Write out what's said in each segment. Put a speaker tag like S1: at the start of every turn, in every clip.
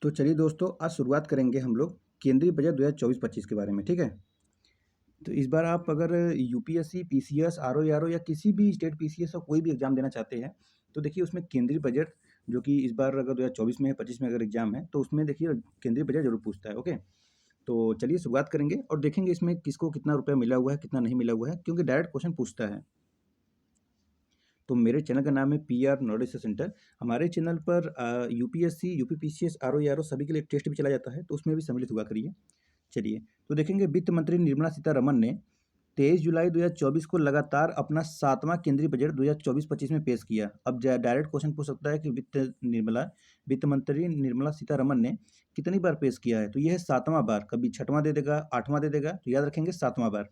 S1: तो चलिए दोस्तों, आज शुरुआत करेंगे हम लोग केंद्रीय बजट 2024-25 के बारे में, ठीक है? तो इस बार आप अगर यूपीएससी, पीसीएस, आरओ या किसी भी स्टेट पीसीएस का कोई भी एग्ज़ाम देना चाहते हैं, तो देखिए उसमें केंद्रीय बजट जो कि इस बार अगर 2024 में है, 25 में अगर एग्ज़ाम है, तो उसमें देखिए केंद्रीय बजट ज़रूर पूछता है, ओके? तो चलिए शुरुआत करेंगे और देखेंगे इसमें किसको कितना रुपया मिला हुआ है, कितना नहीं मिला हुआ है, क्योंकि डायरेक्ट क्वेश्चन पूछता है। तो मेरे चैनल का नाम है पीआर नॉलेज सेंटर। हमारे चैनल पर यूपीएससी, यूपी पीसीएस, आरओ सभी के लिए टेस्ट भी चला जाता है, तो उसमें भी सम्मिलित हुआ करिए। चलिए, तो देखेंगे वित्त मंत्री निर्मला सीतारमण ने 23 जुलाई 2024 को लगातार अपना 7वां केंद्रीय बजट 2024-25 में पेश किया। अब डायरेक्ट क्वेश्चन पूछ सकता है कि वित्त मंत्री निर्मला सीतारमण ने कितनी बार पेश किया है? तो यह है 7वां बार, कभी 6वां दे देगा, 8वां दे देगा, तो याद रखेंगे 7वां बार।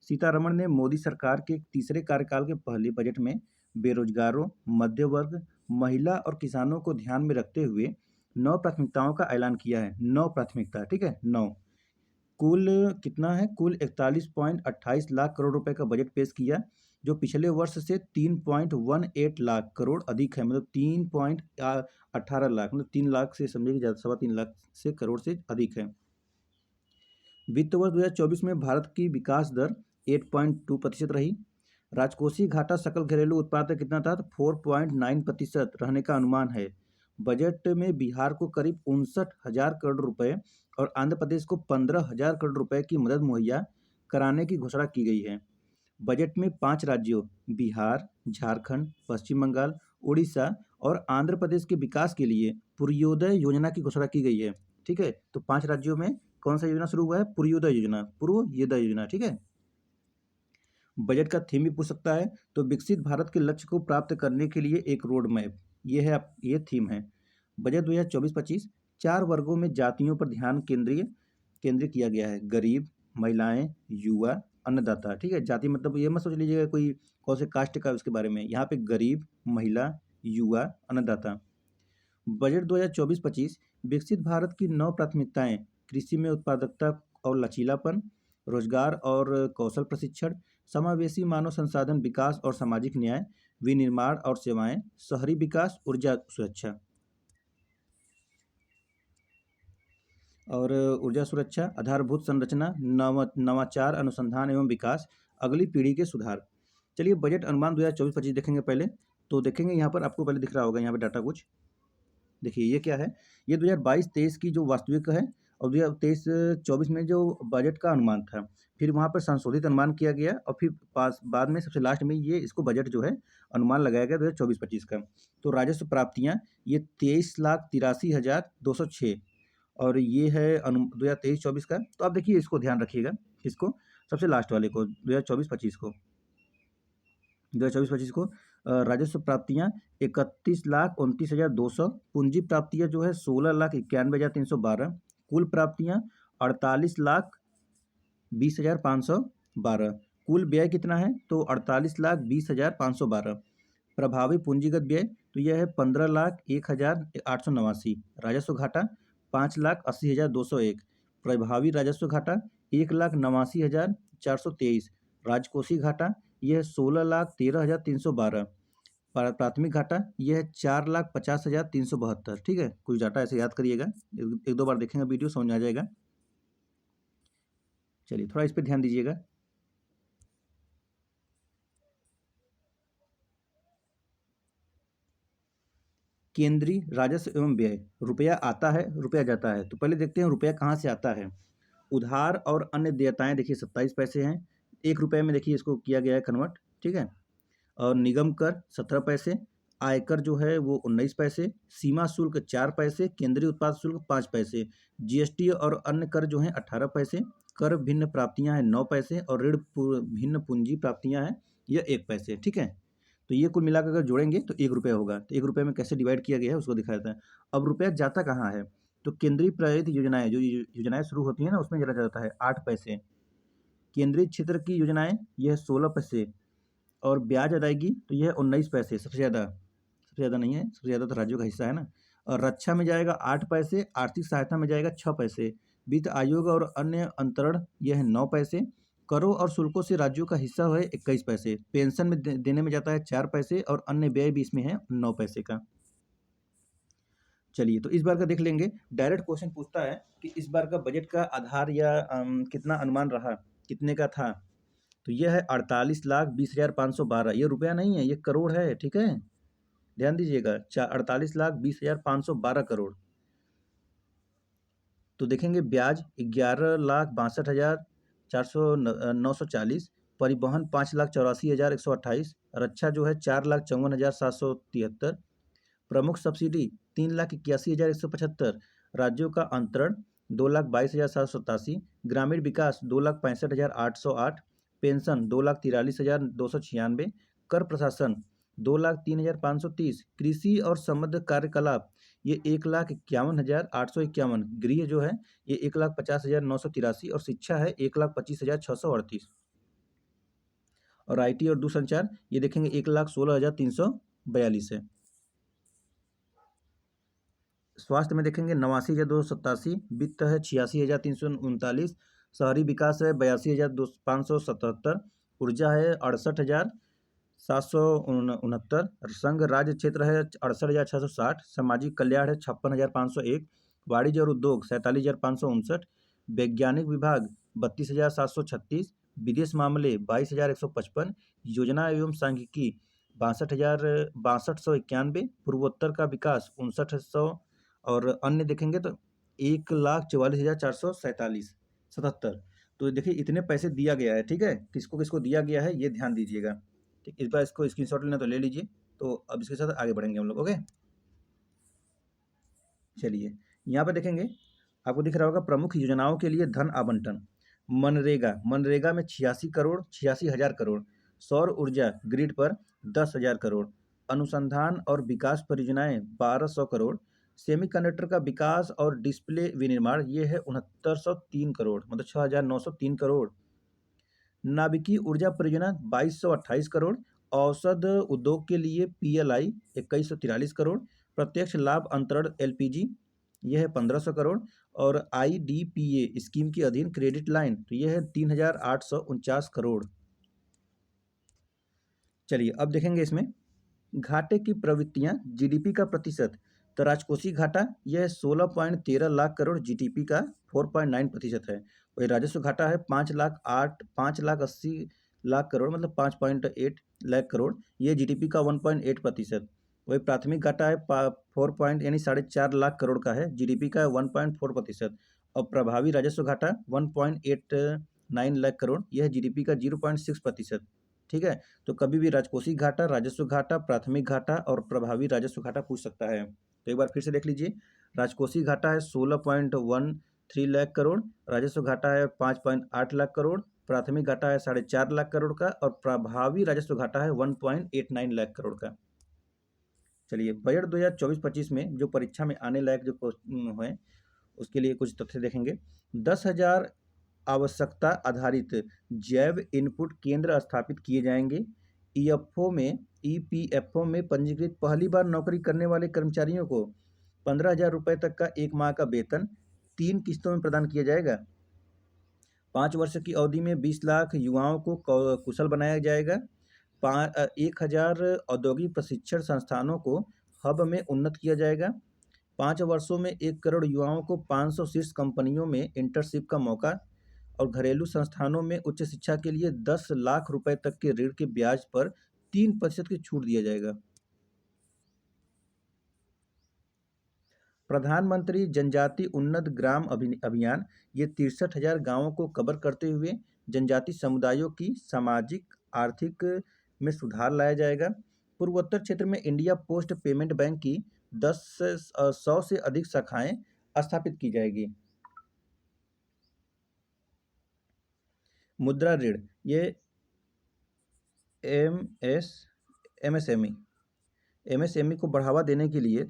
S1: सीतारमण ने मोदी सरकार के तीसरे कार्यकाल के पहले बजट में बेरोजगारों, मध्य वर्ग, महिला और किसानों को ध्यान में रखते हुए 9 प्राथमिकताओं का ऐलान किया है। 9 प्राथमिकता, ठीक है? 9। कुल कितना है? कुल 41.28 लाख करोड़ रुपए का बजट पेश किया, जो पिछले वर्ष से 3.18 लाख करोड़ अधिक है। मतलब 3.18 लाख, मतलब 3 लाख से समझिए कि ज़्यादा, 3.25 लाख से करोड़ से अधिक है। वित्त वर्ष 2024 में भारत की विकास दर 8.2% रही। राजकोषीय घाटा सकल घरेलू उत्पाद का कितना था? तो 4.9% रहने का अनुमान है। बजट में बिहार को करीब 59,000 करोड़ रुपए और आंध्र प्रदेश को 15,000 करोड़ रुपए की मदद मुहैया कराने की घोषणा की गई है। बजट में 5 राज्यों बिहार, झारखंड, पश्चिम बंगाल, उड़ीसा और आंध्र प्रदेश के विकास के लिए पूर्वोदय योजना की घोषणा की गई है। ठीक है, तो 5 राज्यों में कौन सा योजना शुरू हुआ है? पूर्वोदय योजना, पूर्वोदय योजना, ठीक है। बजट का थीम भी पूछ सकता है, तो विकसित भारत के लक्ष्य को प्राप्त करने के लिए एक रोड मैप, ये थीम है। बजट 2024-25 4 वर्गों में जातियों पर ध्यान केंद्रित किया गया है। गरीब, महिलाएं, युवा, अन्नदाता, ठीक है। जाति मतलब ये मत सोच लीजिएगा कोई कौन से कास्ट का, उसके बारे में। यहाँ पे गरीब, महिला, युवा, अन्नदाता। बजट 2024-25 विकसित भारत की 9 प्राथमिकताएं कृषि में उत्पादकता और लचीलापन, रोजगार और कौशल प्रशिक्षण, समावेशी मानव संसाधन विकास और सामाजिक न्याय, विनिर्माण और सेवाएं, शहरी विकास, ऊर्जा सुरक्षा ऊर्जा सुरक्षा, आधारभूत संरचना, नवाचार, अनुसंधान एवं विकास, अगली पीढ़ी के सुधार। चलिए बजट अनुमान 2024-25 देखेंगे पहले। तो देखेंगे यहाँ पर आपको पहले दिख रहा होगा यहाँ पे डाटा कुछ। देखिए ये क्या है? ये 2022-23 की जो वास्तविक है और 2023-24 में जो बजट का अनुमान था। फिर वहाँ पर संशोधित अनुमान किया गया और फिर बाद में सबसे लास्ट में ये इसको बजट जो है अनुमान लगाया गया 2024-25 का। तो राजस्व प्राप्तियाँ ये 23,83,206 और ये है 2023-24 का। तो आप देखिए इसको ध्यान रखिएगा, किसको? सबसे लास्ट वाले को, 2024-25 को। 2024-25 को राजस्व प्राप्तियाँ 31,29,200, पूंजी प्राप्तियाँ जो है 16,91,312, कुल प्राप्तियाँ 48,20,512, कुल व्यय कितना है? तो 48,20,512। प्रभावी पूंजीगत व्यय तो यह है 15,01,889। राजस्व घाटा 5,80,201। प्रभावी राजस्व घाटा 1,89,423। राजकोषीय घाटा यह 16,13,312। प्राथमिक घाटा यह है 4,50,372। ठीक है, कुछ डाटा ऐसे याद करिएगा, एक दो बार देखेंगे वीडियो समझ में आ जाएगा। चलिए थोड़ा इस पर ध्यान दीजिएगा। केंद्रीय राजस्व एवं व्यय, रुपया आता है, रुपया जाता है। तो पहले देखते हैं रुपया कहाँ से आता है। उधार और अन्य देयताएं देखिए 27 पैसे हैं। 1 रुपये में देखिए इसको किया गया है कन्वर्ट, ठीक है। और निगम कर 17 पैसे, आयकर जो है वो 19 पैसे, सीमा शुल्क 4 पैसे, केंद्रीय उत्पाद शुल्क 5 पैसे, जीएसटी और अन्य कर जो हैं 18 पैसे, कर भिन्न प्राप्तियां हैं 9 पैसे और ऋण भिन्न पूंजी प्राप्तियां हैं यह 1 पैसे, ठीक है। तो ये कुल मिलाकर अगर जोड़ेंगे तो 1 रुपया होगा। तो 1 रुपये में कैसे डिवाइड किया गया है उसको दिखाया जाता है। अब रुपया जाता कहाँ है? तो केंद्रीय प्रायोजित योजनाएं, जो योजनाएं शुरू होती हैं ना, उसमें चला जाता है 8 पैसे। केंद्रीय क्षेत्र की योजनाएं यह 16 पैसे और ब्याज अदायगी तो यह 19 पैसे। सबसे ज़्यादा नहीं है, सबसे ज़्यादा तो राज्यों का हिस्सा है ना। और रक्षा में जाएगा 8 पैसे, आर्थिक सहायता में जाएगा 6 पैसे, वित्त आयोग और अन्य अंतरण यह है 9 पैसे, करों और शुल्कों से राज्यों का हिस्सा है 21 पैसे, पेंशन में देने में जाता है 4 पैसे और अन्य व्यय भी इसमें है 9 पैसे का। चलिए, तो इस बार का देख लेंगे। डायरेक्ट क्वेश्चन पूछता है कि इस बार का बजट का आधार या कितना अनुमान रहा, कितने का था? तो यह है 48,20,512। ये रुपया नहीं है, ये करोड़ है, ठीक है? ध्यान दीजिएगा, 48,20,512 तो देखेंगे ब्याज 11,62,940, परिवहन 5,84,128, रक्षा जो है 4,54,773, प्रमुख सब्सिडी 3,81,175, राज्यों का अंतरण 2,22,787, ग्रामीण विकास 2,65,808, पेंशन 2,43,296, कर प्रशासन 2,03,530, कृषि और संबद्ध कार्यकलाप ये 1,51,851, गृह जो है ये 1,50,983 और शिक्षा है 1,25,638 और आईटी और दूरसंचार ये देखेंगे 1,16,342 है। स्वास्थ्य में देखेंगे 89,287, वित्त है 86,339, शहरी विकास है 82,577, ऊर्जा है 68,769, संघ राज्य क्षेत्र है 68,660, सामाजिक कल्याण है 56,501, वाणिज्य और उद्योग 47,559, वैज्ञानिक विभाग 32,736, विदेश मामले 22,155, योजना एवं सांख्यिकी 62,621, पूर्वोत्तर का विकास 59,100 और अन्य देखेंगे तो 1,44,447 तो देखिए इतने पैसे दिया गया है, ठीक है? किसको किसको दिया गया है ये ध्यान दीजिएगा, ठीक? इस बार इसको स्क्रीनशॉट लेना तो ले लीजिए। तो अब इसके साथ आगे बढ़ेंगे हम लोग, ओके? चलिए, यहाँ पे देखेंगे आपको दिख रहा होगा प्रमुख योजनाओं के लिए धन आवंटन। मनरेगा में 86,86,000 करोड़, सौर ऊर्जा ग्रिड पर 10,000 करोड़, अनुसंधान और विकास परियोजनाएं 1,200 करोड़, सेमीकंडक्टर का विकास और डिस्प्ले विनिर्माण ये है 6903 करोड़, मतलब 6,903 करोड़, नाभिकीय ऊर्जा परियोजना 2,228 करोड़, औषध उद्योग के लिए पीएलआई 2,143 करोड़, प्रत्यक्ष लाभ अंतरण एलपीजी यह है 1,500 करोड़ और आईडीपीए स्कीम के अधीन क्रेडिट लाइन तो यह है 3,849 करोड़। चलिए अब देखेंगे इसमें घाटे की प्रवृत्तियां, जीडीपी का प्रतिशत। तो राजकोषीय घाटा यह 16.13 लाख करोड़, जीडीपी का 4.9% है। वही राजस्व घाटा है 5,80,00,000 करोड़, मतलब 5.8 लाख करोड़, ये जीडीपी का 1.8%। वही प्राथमिक घाटा है 4 लाख करोड़ का है, जीडीपी का 1.4%। और प्रभावी राजस्व घाटा 1.89 लाख करोड़, यह जीडीपी का 0.6%। ठीक है, तो कभी भी राजकोषीय घाटा, राजस्व घाटा, प्राथमिक घाटा और प्रभावी राजस्व घाटा पूछ सकता है। तो एक बार फिर से देख लीजिए, राजकोषीय घाटा है 16.13 लाख करोड़, राजस्व घाटा है 5.8 लाख करोड़, प्राथमिक घाटा है 4.5 लाख करोड़ का और प्रभावी राजस्व घाटा है 1.89 लाख करोड़ का। चलिए, बजट 2024-25 में जो परीक्षा में आने लायक जो क्वेश्चन है उसके लिए कुछ तथ्य देखेंगे। 10,000 आवश्यकता आधारित जैव इनपुट केंद्र स्थापित किए जाएंगे। ईपीएफओ में पंजीकृत पहली बार नौकरी करने वाले कर्मचारियों को 15,000 रुपये तक का एक माह का वेतन 3 किस्तों में प्रदान किया जाएगा। 5 वर्ष की अवधि में 20 लाख युवाओं को कुशल बनाया जाएगा। 1,000 औद्योगिक प्रशिक्षण संस्थानों को हब में उन्नत किया जाएगा। 5 वर्षों में 1 करोड़ युवाओं को 500 शीर्ष कंपनियों में इंटर्नशिप का मौका और घरेलू संस्थानों में उच्च शिक्षा के लिए 10 लाख रुपए तक के ऋण के ब्याज पर 3% की छूट दिया जाएगा। प्रधानमंत्री जनजाति उन्नत ग्राम अभियान ये 63,000 गाँवों को कवर करते हुए जनजाति समुदायों की सामाजिक आर्थिक में सुधार लाया जाएगा। पूर्वोत्तर क्षेत्र में इंडिया पोस्ट पेमेंट बैंक की 100 से अधिक शाखाएं स्थापित की जाएगी। मुद्रा ऋण ये एमएसएमई को बढ़ावा देने के लिए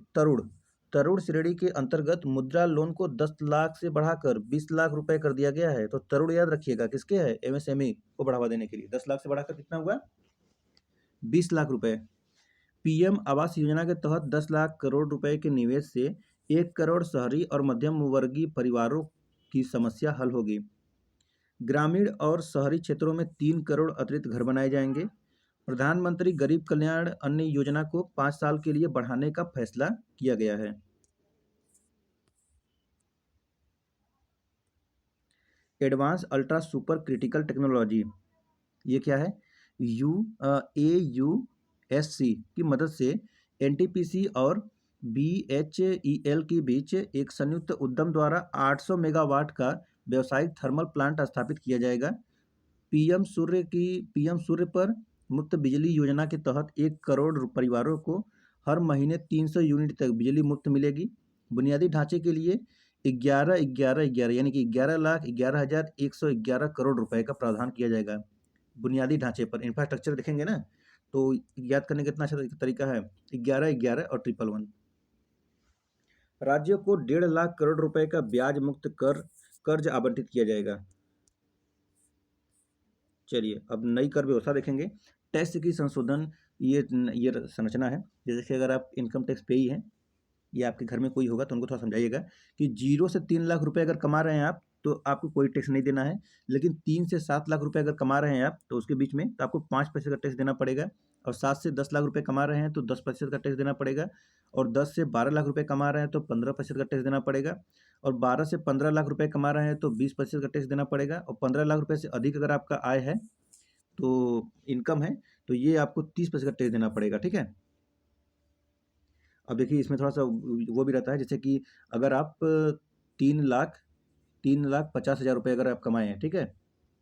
S1: तरुण श्रेणी के अंतर्गत मुद्रा लोन को 10 लाख से बढ़ाकर 20 लाख रुपए कर दिया गया है। तो तरुण याद रखिएगा किसके है, एमएसएमई को बढ़ावा देने के लिए 10 लाख से बढ़ाकर कितना हुआ, 20 लाख रुपए। पीएम आवास योजना के तहत 10 लाख करोड़ रुपए के निवेश से 1 करोड़ शहरी और मध्यम वर्गीय परिवारों की समस्या हल होगी। ग्रामीण और शहरी क्षेत्रों में 3 करोड़ अतिरिक्त घर बनाए जाएंगे। प्रधानमंत्री गरीब कल्याण अन्न योजना को 5 साल के लिए बढ़ाने का फैसला किया गया है। Advance ultra super critical technology, ये क्या है? AUSC की मदद से NTPC और BHEL के बीच एक संयुक्त उद्यम द्वारा 800 मेगावाट का व्यावसायिक थर्मल प्लांट स्थापित किया जाएगा। पीएम सूर्य पर मुफ्त बिजली योजना के तहत 1 करोड़ परिवारों को हर महीने 300 यूनिट तक बिजली मुफ्त मिलेगी। बुनियादी ढांचे के लिए 11 यानी कि 11,11,111 करोड़ रुपए का प्रावधान किया जाएगा। बुनियादी ढांचे पर इंफ्रास्ट्रक्चर देखेंगे ना, तो याद करने का कितना अच्छा तरीका है, 11 और 111। राज्यों को 1.5 लाख करोड़ रुपए का ब्याज मुक्त कर्ज आवंटित किया जाएगा। चलिए अब नई कर व्यवस्था देखेंगे। टैक्स की संशोधन, ये संरचना है। जैसे कि अगर आप इनकम टैक्स पे ही हैं या आपके घर में कोई होगा तो उनको थोड़ा समझाइएगा कि 0 से 3 लाख रुपए अगर कमा रहे हैं आप तो आपको कोई टैक्स नहीं देना है। लेकिन 3 से 7 लाख रुपए अगर कमा रहे हैं आप तो उसके बीच में तो आपको 5% का टैक्स देना पड़ेगा। और 7 से 10 लाख रुपए कमा रहे हैं तो 10% का टैक्स देना पड़ेगा। और 10 से 12 लाख रुपए कमा रहे हैं तो 15% का टैक्स देना पड़ेगा। और 12 से 15 लाख रुपए कमा रहे हैं तो 20% का टैक्स देना पड़ेगा। और 15 लाख रुपए से अधिक अगर आपका आय है तो इनकम है तो ये आपको 30% का टैक्स देना पड़ेगा। ठीक है। अब देखिए इसमें थोड़ा सा वो भी रहता है, जैसे कि अगर आप 3,50,000 रुपये अगर आप कमाए हैं, ठीक है,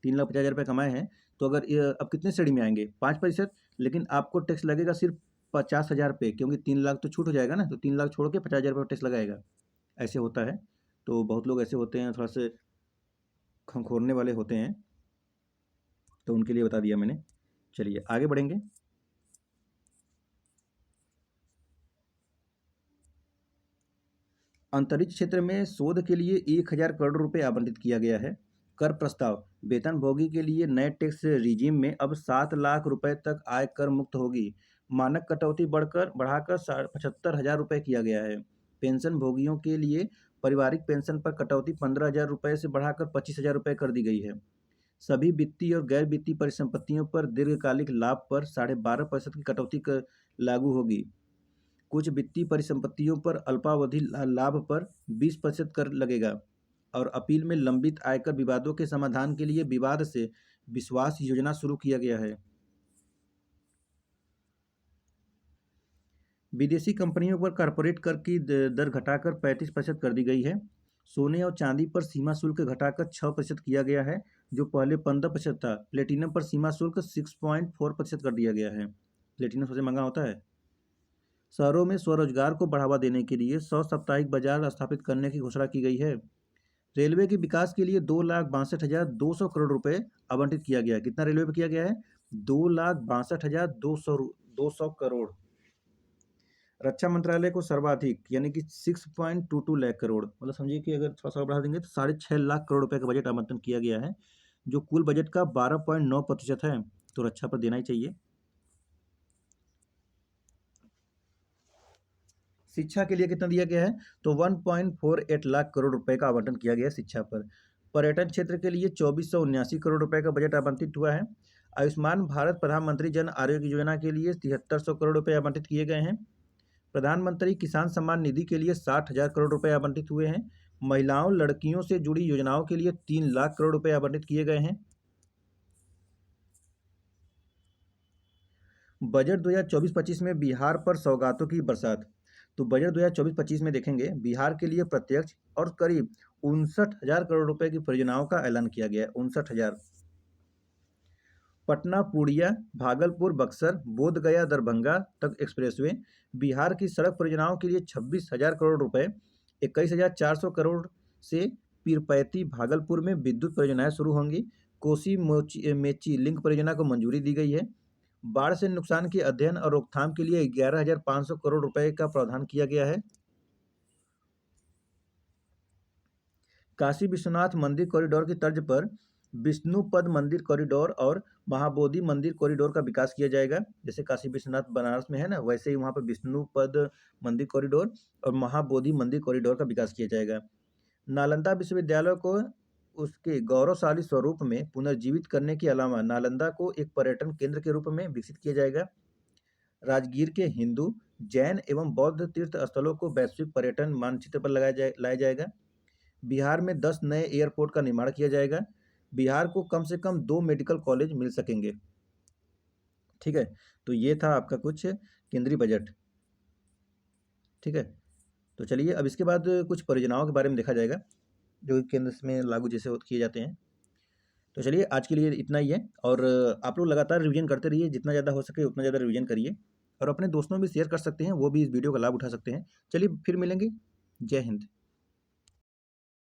S1: 3,50,000 रुपये कमाए हैं तो अगर अब कितने श्रेणी में आएंगे? 5%। लेकिन आपको टैक्स लगेगा सिर्फ 50,000 रुपये, क्योंकि 3 लाख तो छूट हो जाएगा ना, तो 3 लाख छोड़ के 50,000 रुपये टैक्स लगाएगा। ऐसे होता है। तो बहुत लोग ऐसे होते हैं, थोड़ा से खंखोरने वाले होते हैं, तो उनके लिए बता दिया मैंने। चलिए आगे बढ़ेंगे। अंतरिक्ष क्षेत्र में शोध के लिए 1,000 करोड़ रुपए आवंटित किया गया है। कर प्रस्ताव, वेतनभोगी के लिए नए टैक्स रिजीम में अब 7 लाख रुपए तक आय कर मुक्त होगी। मानक कटौती बढ़ाकर 75,000 रुपये किया गया है। पेंशन भोगियों के लिए पारिवारिक पेंशन पर कटौती 15,000 रुपये से बढ़ाकर 25,000 रुपये कर दी गई है। सभी वित्तीय और गैर वित्तीय परिसंपत्तियों पर दीर्घकालिक लाभ पर 12.5% की कटौती लागू होगी। कुछ वित्तीय परिसंपत्तियों पर अल्पावधि लाभ पर 20% कर लगेगा। और अपील में लंबित आयकर विवादों के समाधान के लिए विवाद से विश्वास योजना शुरू किया गया है। विदेशी कंपनियों पर कॉर्पोरेट कर की दर घटाकर 35% कर दी गई है। सोने और चांदी पर सीमा शुल्क घटाकर 6% किया गया है, जो पहले 15% था। प्लेटिनम पर सीमा शुल्क 6.4% कर दिया गया है। प्लेटिनम सबसे महंगा होता है। शहरों में स्वरोजगार को बढ़ावा देने के लिए 100 साप्ताहिक बाजार स्थापित करने की घोषणा की गई है। रेलवे के विकास के लिए 2,62,200 करोड़ रुपए आवंटित किया गया है। कितना रेलवे पे किया गया है? 2,62,200 करोड़। रक्षा मंत्रालय को सर्वाधिक यानी कि 6.22 लाख करोड़, मतलब समझिए कि अगर थोड़ा सा बढ़ा देंगे तो 6.5 लाख करोड़ रुपए का बजट आवंटन किया गया है, जो कुल बजट का 12.9% है। तो रक्षा पर देना ही चाहिए। शिक्षा के लिए कितना दिया गया है? तो 1.48 लाख करोड़ रुपए का आवंटन किया गया है शिक्षा पर। पर्यटन क्षेत्र के लिए 2,479 करोड़ रुपए का बजट आवंटित हुआ है। आयुष्मान भारत प्रधानमंत्री जन आरोग्य योजना के लिए 7,300 करोड़ रुपए आवंटित किए गए हैं। प्रधानमंत्री किसान सम्मान निधि के लिए 60,000 करोड़ रुपए आवंटित हुए हैं। महिलाओं लड़कियों से जुड़ी योजनाओं के लिए 3 लाख करोड़ रुपए आवंटित किए गए हैं। बजट 2024-25 में बिहार पर सौगातों की बरसात। तो बजट 2024-25 में देखेंगे बिहार के लिए प्रत्यक्ष और करीब 59,000 करोड़ रुपए की परियोजनाओं का ऐलान किया गया है। 59,000। पटना पूर्णिया भागलपुर बक्सर बोधगया दरभंगा तक एक्सप्रेसवे बिहार की सड़क परियोजनाओं के लिए 26,000 करोड़ रुपए। 21,400 करोड़ से पीरपैंती भागलपुर में विद्युत परियोजनाएं शुरू होंगी। कोसी मेची लिंक परियोजना को मंजूरी दी गई है। बाढ़ से नुकसान के अध्ययन और रोकथाम के लिए 11,500 करोड़ रुपए का प्रावधान किया गया है। काशी विश्वनाथ मंदिर कॉरिडोर की तर्ज पर विष्णुपद मंदिर कॉरिडोर और महाबोधि मंदिर कॉरिडोर का विकास किया जाएगा। जैसे काशी विश्वनाथ बनारस में है ना, वैसे ही वहाँ पर विष्णुपद मंदिर कॉरिडोर और महाबोधि मंदिर कॉरिडोर का विकास किया जाएगा। नालंदा विश्वविद्यालय को उसके गौरवशाली स्वरूप में पुनर्जीवित करने के अलावा नालंदा को एक पर्यटन केंद्र के रूप में विकसित किया जाएगा। राजगीर के हिंदू जैन एवं बौद्ध तीर्थ स्थलों को वैश्विक पर्यटन मानचित्र पर लाया जाएगा। बिहार में 10 नए एयरपोर्ट का निर्माण किया जाएगा। बिहार को कम से कम 2 मेडिकल कॉलेज मिल सकेंगे। ठीक है, तो ये था आपका कुछ केंद्रीय बजट। ठीक है, तो चलिए अब इसके बाद कुछ परियोजनाओं के बारे में देखा जाएगा जो केंद्र में लागू जैसे किए जाते हैं। तो चलिए आज के लिए इतना ही है, और आप लोग लगातार रिवीजन करते रहिए, जितना ज़्यादा हो सके उतना ज़्यादा रिवीजन करिए, और अपने दोस्तों में भी शेयर कर सकते हैं, वो भी इस वीडियो का लाभ उठा सकते हैं। चलिए फिर मिलेंगे। जय हिंद।